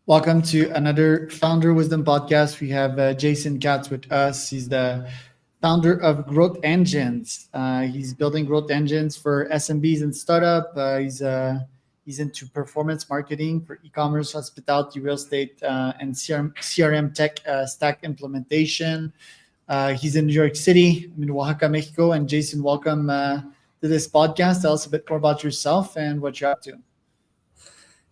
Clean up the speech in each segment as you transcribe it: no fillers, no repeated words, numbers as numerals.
Welcome to another Founder Wisdom podcast. We have Jason Katz with us. He's the founder of Growth Engines. He's building growth engines for SMBs and startup. He's into performance marketing for e-commerce, hospitality, real estate, and CRM tech stack implementation. He's in New York City. I'm in Oaxaca, Mexico. And Jason, welcome to this podcast. Tell us a bit more about yourself and what you're up to.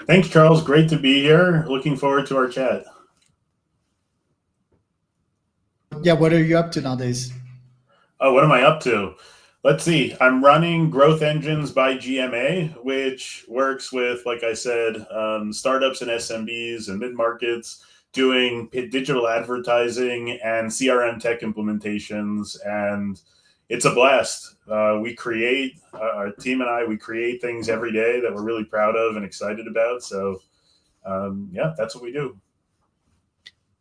Thanks, Charles. Great to be here. Looking forward to our chat. Yeah, what are you up to nowadays? Oh, what am I up to? Let's see. I'm running Growth Engines by GMA, which works with, like I said, startups and SMBs and mid-markets doing digital advertising and CRM tech implementations. And it's a blast. Our team and I create things every day that we're really proud of and excited about. So, that's what we do.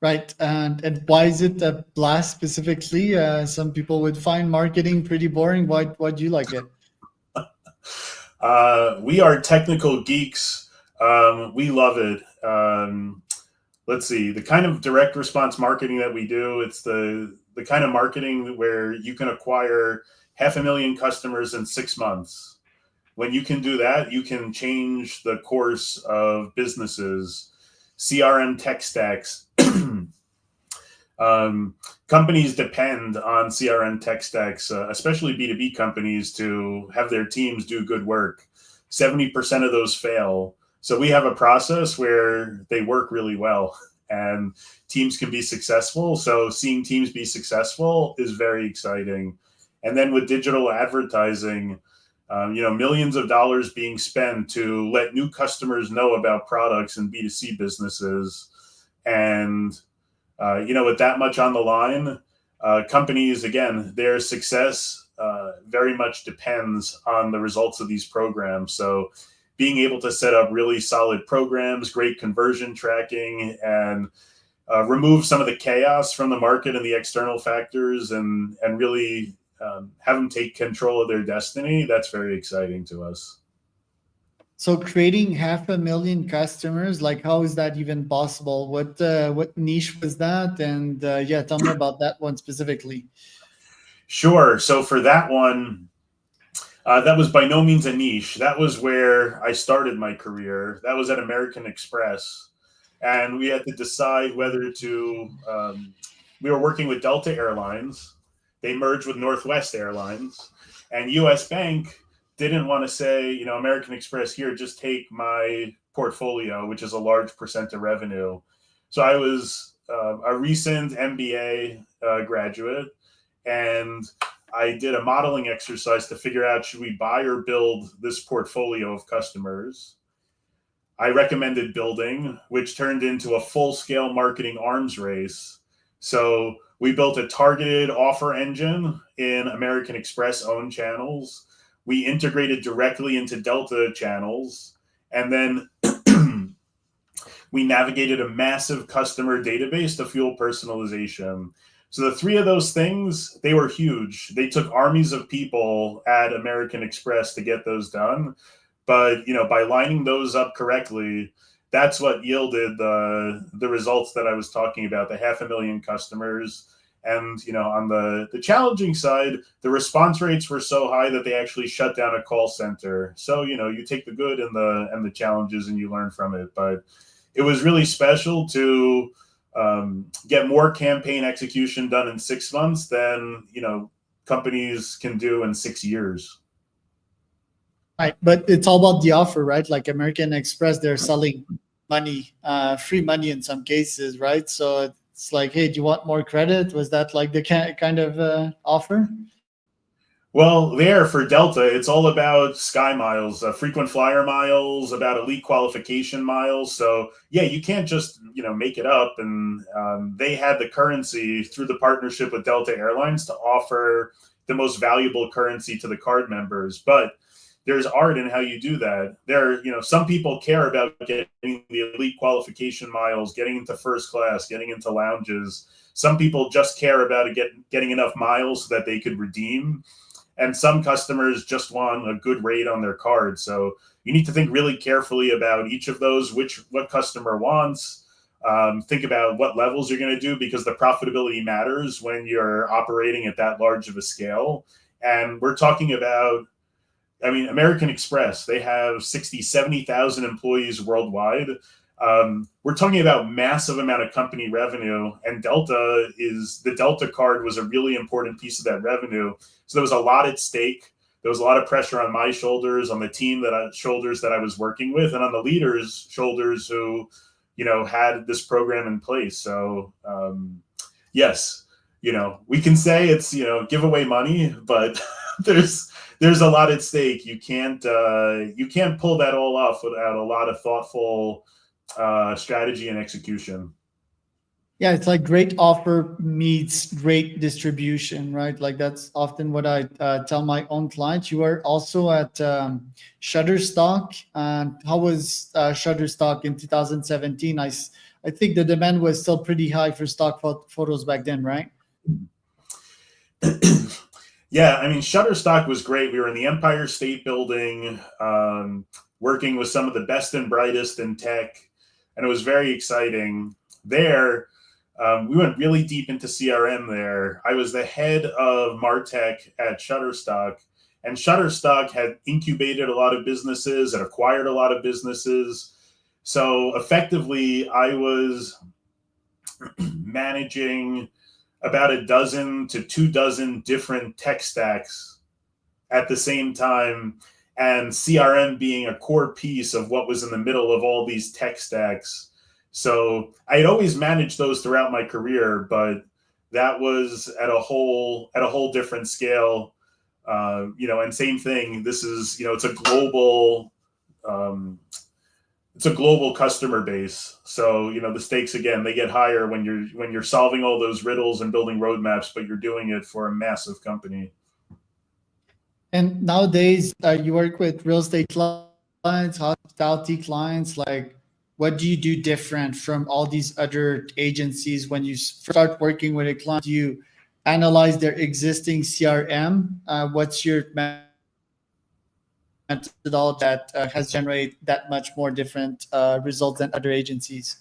Right. And why is it a blast specifically? Some people would find marketing pretty boring. Why do you like it? We are technical geeks. We love it. Let's see, the kind of direct response marketing that we do, it's the kind of marketing where you can acquire 500,000 customers in 6 months. When you can do that, you can change the course of businesses, CRM tech stacks. Companies depend on CRM tech stacks, especially B2B companies, to have their teams do good work. 70% of those fail. So we have a process where they work really well and teams can be successful. So seeing teams be successful is very exciting. And then with digital advertising, millions of dollars being spent to let new customers know about products in B2C businesses. And, with that much on the line, companies, again, their success very much depends on the results of these programs. So being able to set up really solid programs, great conversion tracking, and remove some of the chaos from the market and the external factors and really have them take control of their destiny, that's very exciting to us. So creating 500,000 customers, like how is that even possible? What niche was that? And tell me about that one specifically. Sure. So for that one, that was by no means a niche. That was where I started my career. That was at American Express. And we had to decide whether to, we were working with Delta Airlines. They merged with Northwest Airlines. And US Bank didn't want to say, American Express, here, just take my portfolio, which is a large percent of revenue. So I was a recent MBA graduate, and I did a modeling exercise to figure out, should we buy or build this portfolio of customers? I recommended building, which turned into a full-scale marketing arms race. So we built a targeted offer engine in American Express owned channels. We integrated directly into Delta channels. And then we navigated a massive customer database to fuel personalization. So the three of those things, they were huge. They took armies of people at American Express to get those done. But, by lining those up correctly, that's what yielded the results that I was talking about, the 500,000 customers. And, on the challenging side, the response rates were so high that they actually shut down a call center. So, you take the good and the challenges and you learn from it. But it was really special to get more campaign execution done in 6 months than, companies can do in 6 years. Right, but it's all about the offer, right? Like American Express, they're selling money, free money in some cases, right? So it's like, hey, do you want more credit? Was that like the kind of offer? Well, there for Delta, it's all about Sky Miles, frequent flyer miles, about elite qualification miles. So yeah, you can't just make it up. And they had the currency through the partnership with Delta Airlines to offer the most valuable currency to the card members. But there's art in how you do that. Some people care about getting the elite qualification miles, getting into first class, getting into lounges. Some people just care about getting enough miles so that they could redeem. And some customers just want a good rate on their card. So you need to think really carefully about each of those, what customer wants, Think about what levels you're going to do, because the profitability matters when you're operating at that large of a scale. And we're talking about, I mean, American Express, they have 60, 70,000 employees worldwide. We're talking about massive amount of company revenue, and the Delta card was a really important piece of that revenue. So there was a lot at stake. There was a lot of pressure on my shoulders, on the team shoulders that I was working with, and on the leaders' shoulders who, had this program in place. So yes, we can say it's, give away money, but there's a lot at stake. You can't pull that all off without a lot of thoughtful strategy and execution. Yeah, it's like great offer meets great distribution, right? Like that's often what I tell my own clients. You are also at Shutterstock. And how was Shutterstock in 2017? I think the demand was still pretty high for stock photos back then, right? Yeah, I mean, Shutterstock was great. We were in the Empire State Building, working with some of the best and brightest in tech, and it was very exciting. There, we went really deep into CRM there. I was the head of martech at Shutterstock, and Shutterstock had incubated a lot of businesses and acquired a lot of businesses. So effectively, I was managing about a dozen to 24 different tech stacks at the same time, and CRM being a core piece of what was in the middle of all these tech stacks. So I had always managed those throughout my career, but that was at a whole different scale. And same thing. This is, it's a global customer base. So, the stakes, again, they get higher when you're solving all those riddles and building roadmaps, but you're doing it for a massive company. And nowadays, you work with real estate clients, hospitality clients. Like, what do you do different from all these other agencies when you start working with a client? Do you analyze their existing CRM? What's your methodology that has generated that much more different results than other agencies?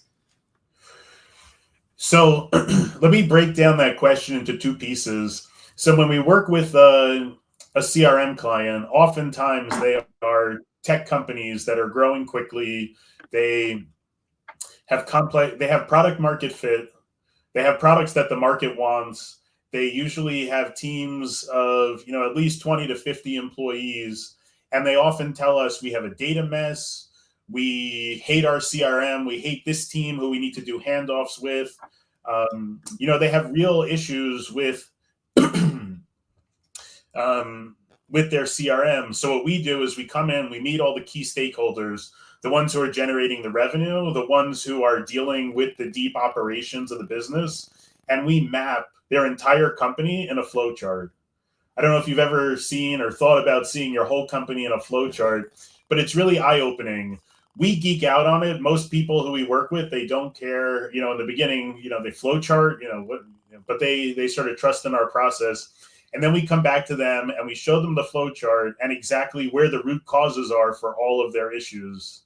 So let me break down that question into two pieces. So when we work with a CRM client, oftentimes they are tech companies that are growing quickly. They have product market fit. They have products that the market wants. They usually have teams of, at least 20 to 50 employees. And they often tell us, we have a data mess. We hate our CRM. We hate this team who we need to do handoffs with. They have real issues with with their CRM. So what we do is we come in, we meet all the key stakeholders, the ones who are generating the revenue, the ones who are dealing with the deep operations of the business, and we map their entire company in a flowchart. I don't know if you've ever seen or thought about seeing your whole company in a flowchart, but it's really eye-opening. We geek out on it. Most people who we work with, they don't care. In the beginning, they flowchart, but they sort of trust in our process. And then we come back to them and we show them the flowchart and exactly where the root causes are for all of their issues.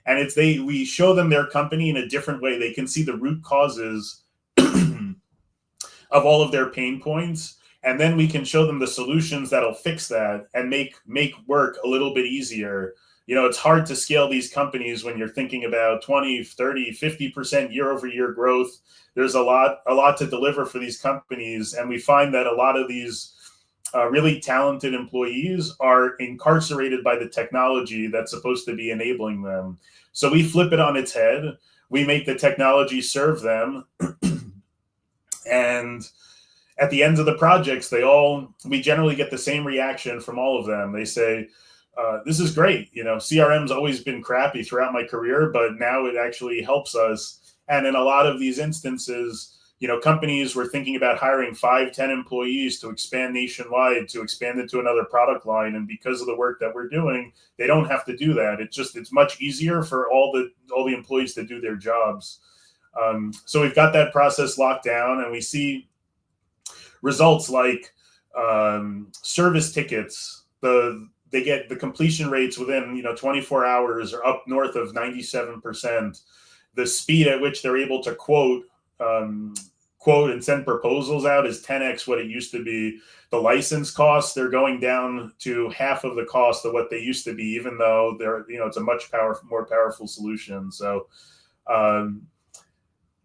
And we show them their company in a different way. They can see the root causes of all of their pain points. And then we can show them the solutions that'll fix that and make work a little bit easier. It's hard to scale these companies when you're thinking about 20, 30, 50% year over year growth. There's a lot to deliver for these companies. And we find that a lot of these really talented employees are incarcerated by the technology that's supposed to be enabling them. So we flip it on its head. We make the technology serve them. And at the end of the projects, we generally get the same reaction from all of them. They say, this is great. CRM's always been crappy throughout my career, but now it actually helps us. And in a lot of these instances, companies were thinking about hiring 5, 10 employees to expand nationwide, to expand into another product line. And because of the work that we're doing, they don't have to do that. It's much easier for all the employees to do their jobs. So we've got that process locked down, and we see results like service tickets. They get the completion rates within 24 hours are up north of 97%. the speed at which they're able to quote and send proposals out is 10x what it used to be. The license costs, they're going down to half of the cost of what they used to be, even though it's a much more powerful solution. So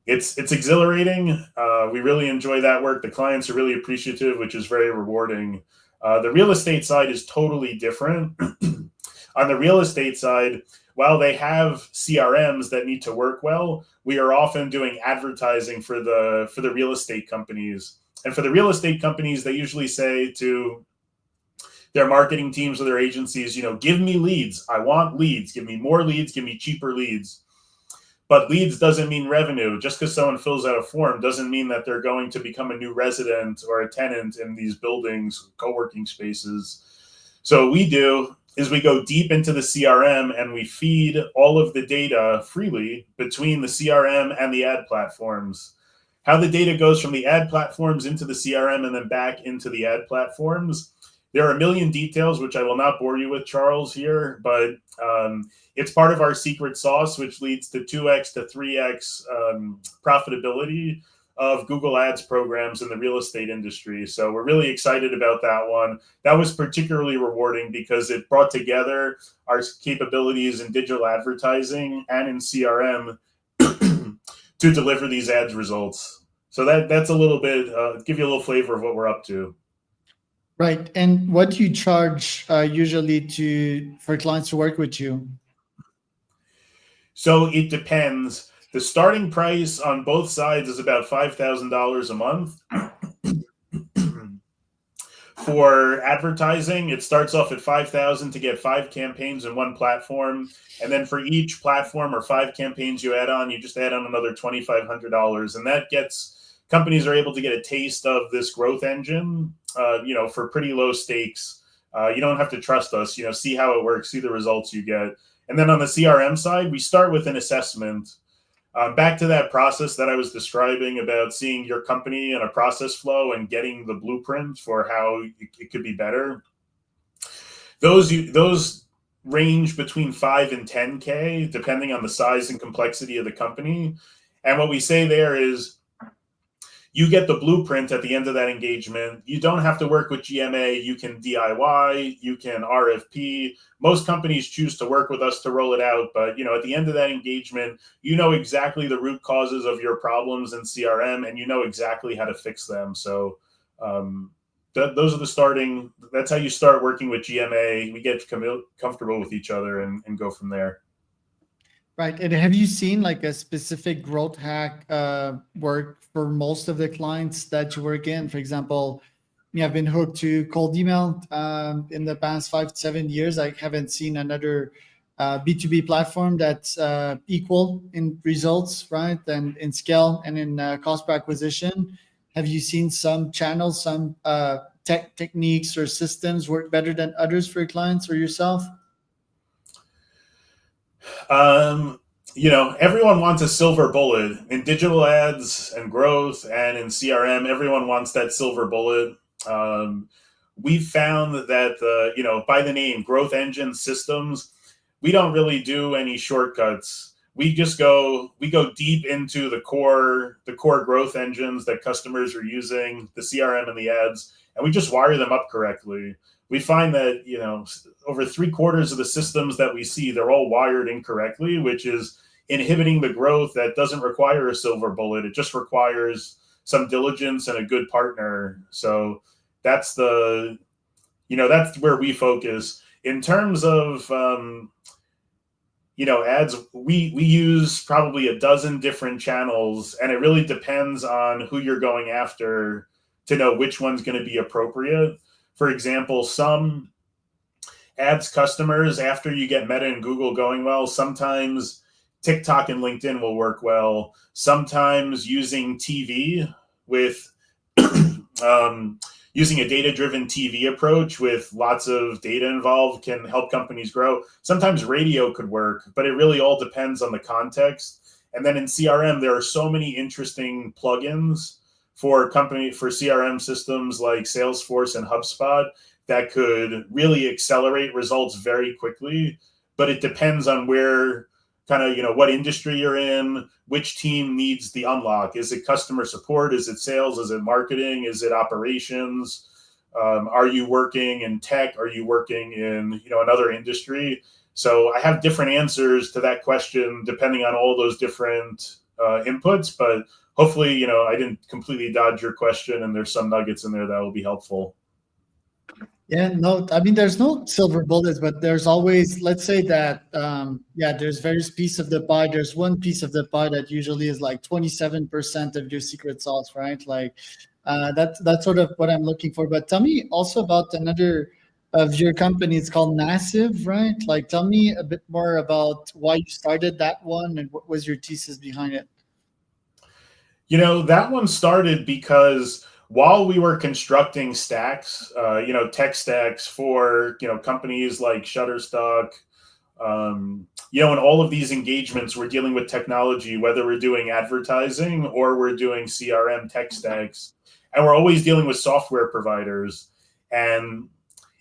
it's exhilarating. We really enjoy that work. The clients are really appreciative, which is very rewarding. The real estate side is totally different. On the real estate side, while they have CRMs that need to work well, we are often doing advertising for the real estate companies. And for the real estate companies, they usually say to their marketing teams or their agencies, give me leads. I want leads. Give me more leads. Give me cheaper leads. But leads doesn't mean revenue. Just because someone fills out a form doesn't mean that they're going to become a new resident or a tenant in these buildings, co-working spaces. So what we do is we go deep into the CRM and we feed all of the data freely between the CRM and the ad platforms. How the data goes from the ad platforms into the CRM and then back into the ad platforms, there are a million details, which I will not bore you with, Charles, here, but it's part of our secret sauce, which leads to 2x to 3x profitability of Google Ads programs in the real estate industry. So we're really excited about that one. That was particularly rewarding because it brought together our capabilities in digital advertising and in CRM to deliver these ads results. So that's a little bit, give you a little flavor of what we're up to. Right. And what do you charge usually for clients to work with you? So it depends. The starting price on both sides is about $5,000 a month. For advertising, it starts off at $5,000 to get 5 campaigns in one platform. And then for each platform or 5 campaigns you add on, you just add on another $2,500. And that gets, companies are able to get a taste of this growth engine, for pretty low stakes. You don't have to trust us, see how it works, see the results you get. And then on the CRM side, we start with an assessment. Back to that process that I was describing about seeing your company in a process flow and getting the blueprint for how it could be better. Those range between 5 and 10K, depending on the size and complexity of the company. And what we say there is, you get the blueprint at the end of that engagement. You don't have to work with GMA. You can DIY, you can RFP. Most companies choose to work with us to roll it out. But, at the end of that engagement, you know exactly the root causes of your problems in CRM, and you know exactly how to fix them. So those are that's how you start working with GMA. We get comfortable with each other and go from there. Right. And have you seen like a specific growth hack work for most of the clients that you work in? For example, I've been hooked to cold email in the past 5 to 7 years. I haven't seen another B2B platform that's equal in results, right? And in scale and in cost per acquisition. Have you seen some channels, some techniques or systems work better than others for your clients or yourself? Everyone wants a silver bullet in digital ads and growth, and in CRM, everyone wants that silver bullet. We've found that by the name growth engine systems, we don't really do any shortcuts. We go deep into the core growth engines that customers are using, the CRM and the ads, and we just wire them up correctly. We find that, over 3/4 of the systems that we see, they're all wired incorrectly, which is inhibiting the growth that doesn't require a silver bullet. It just requires some diligence and a good partner. So that's that's where we focus. In terms of, ads, we use probably a dozen different channels, and it really depends on who you're going after to know which one's going to be appropriate. For example, some ads customers, after you get Meta and Google going well, sometimes TikTok and LinkedIn will work well. Sometimes using TV with using a data-driven TV approach with lots of data involved can help companies grow. Sometimes radio could work, but it really all depends on the context. And then in CRM, there are so many interesting plugins for CRM systems like Salesforce and HubSpot that could really accelerate results very quickly. But it depends on kind of, what industry you're in, which team needs the unlock. Is it customer support? Is it sales? Is it marketing? Is it operations? Are you working in tech? Are you working in, another industry? So I have different answers to that question depending on all those different inputs, but hopefully, I didn't completely dodge your question and there's some nuggets in there that will be helpful. Yeah, no, I mean, there's no silver bullets, but there's always, let's say that, there's various pieces of the pie. There's one piece of the pie that usually is like 27% of your secret sauce, right? Like that's sort of what I'm looking for. But tell me also about another of your company. It's called Massive, right? Like, tell me a bit more about why you started that one and what was your thesis behind it? That one started because while we were constructing stacks, tech stacks for, companies like Shutterstock, and all of these engagements, we're dealing with technology, whether we're doing advertising or we're doing CRM tech stacks, and we're always dealing with software providers. And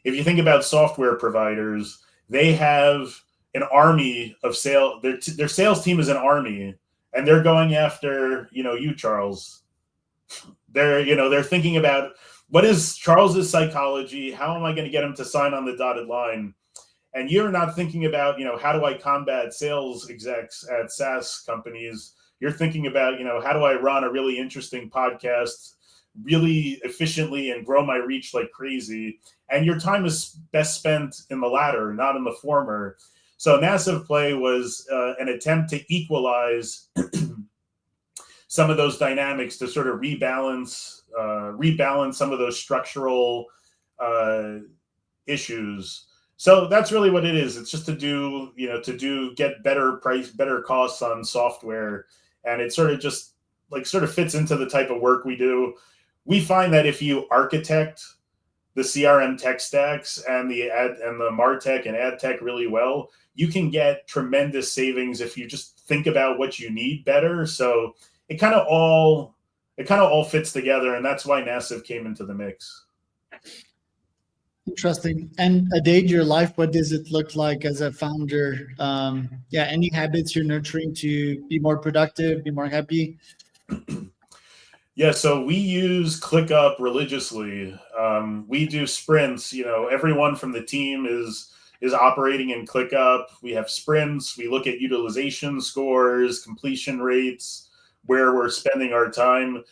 if you think about software providers, they have an army of sales. Their sales team is an army, and they're going after, you, Charles. They're thinking about what is Charles's psychology? How am I going to get him to sign on the dotted line? And you're not thinking about, how do I combat sales execs at SaaS companies? You're thinking about, how do I run a really interesting podcast really efficiently and grow my reach like crazy? And your time is best spent in the latter, not in the former. So Massive Play was an attempt to equalize some of those dynamics, to sort of rebalance some of those structural issues. So that's really what it is. It's just to get better price, better costs on software. And it sort of fits into the type of work we do. We find that if you architect the CRM tech stacks and the martech and ad tech really well, you can get tremendous savings if you just think about what you need better. So it kind of all fits together, and that's why Massive came into the mix. Interesting. And a day in your life, what does it look like as a founder? Any habits you're nurturing to be more productive, be more happy? Yeah, so we use ClickUp religiously. We do sprints. Everyone from the team is operating in ClickUp. We have sprints. We look at utilization scores, completion rates, where we're spending our time.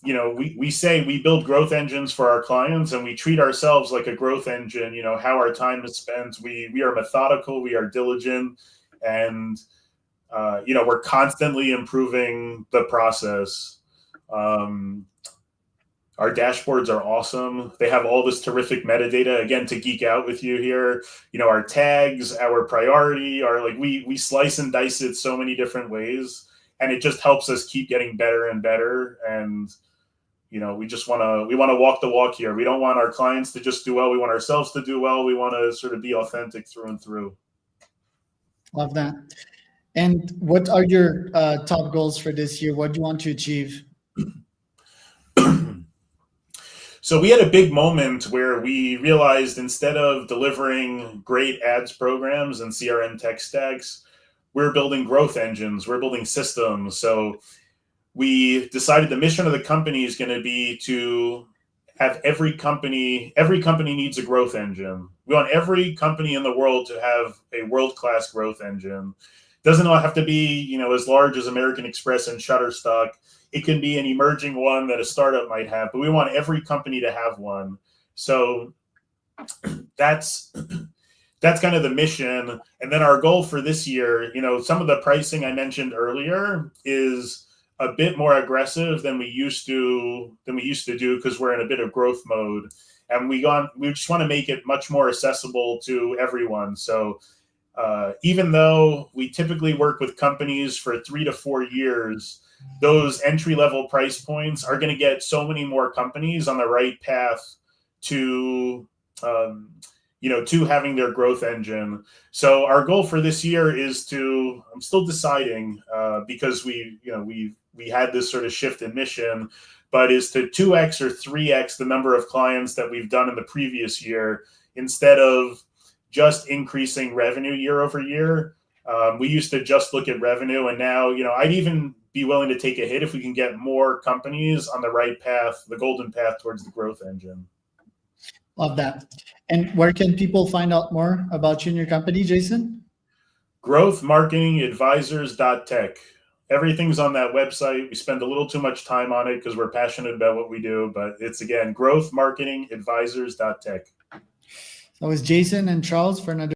We say we build growth engines for our clients, and we treat ourselves like a growth engine. How our time is spent. We are methodical. We are diligent, and we're constantly improving the process. Our dashboards are awesome. They have all this terrific metadata. Again, to geek out with you here, our tags, our priority, we slice and dice it so many different ways, and it just helps us keep getting better and better. And we want to walk the walk here. We don't want our clients to just do well. We want ourselves to do well. We want to sort of be authentic through and through. Love that. And what are your top goals for this year? What do you want to achieve? So we had a big moment where we realized instead of delivering great ads programs and CRM tech stacks, we're building growth engines, we're building systems. So we decided the mission of the company is going to be to have every company needs a growth engine. We want every company in the world to have a world-class growth engine. Doesn't have to be, as large as American Express and Shutterstock. It can be an emerging one that a startup might have, but we want every company to have one. So that's kind of the mission. And then our goal for this year, some of the pricing I mentioned earlier is a bit more aggressive than we used to do, because we're in a bit of growth mode, and we just want to make it much more accessible to everyone. So even though we typically work with companies for 3 to 4 years, those entry-level price points are going to get so many more companies on the right path to having their growth engine. So our goal for this year is I'm still deciding, because we had this sort of shift in mission, but is to 2x or 3x the number of clients that we've done in the previous year, instead of just increasing revenue year over year. We used to just look at revenue, and now, I'd even be willing to take a hit if we can get more companies on the right path, the golden path towards the growth engine. Love that. And where can people find out more about you and your company, Jason? Growthmarketingadvisors.tech. Everything's on that website. We spend a little too much time on it because we're passionate about what we do, but it's, again, growthmarketingadvisors.tech. So it's Jason and Charles for another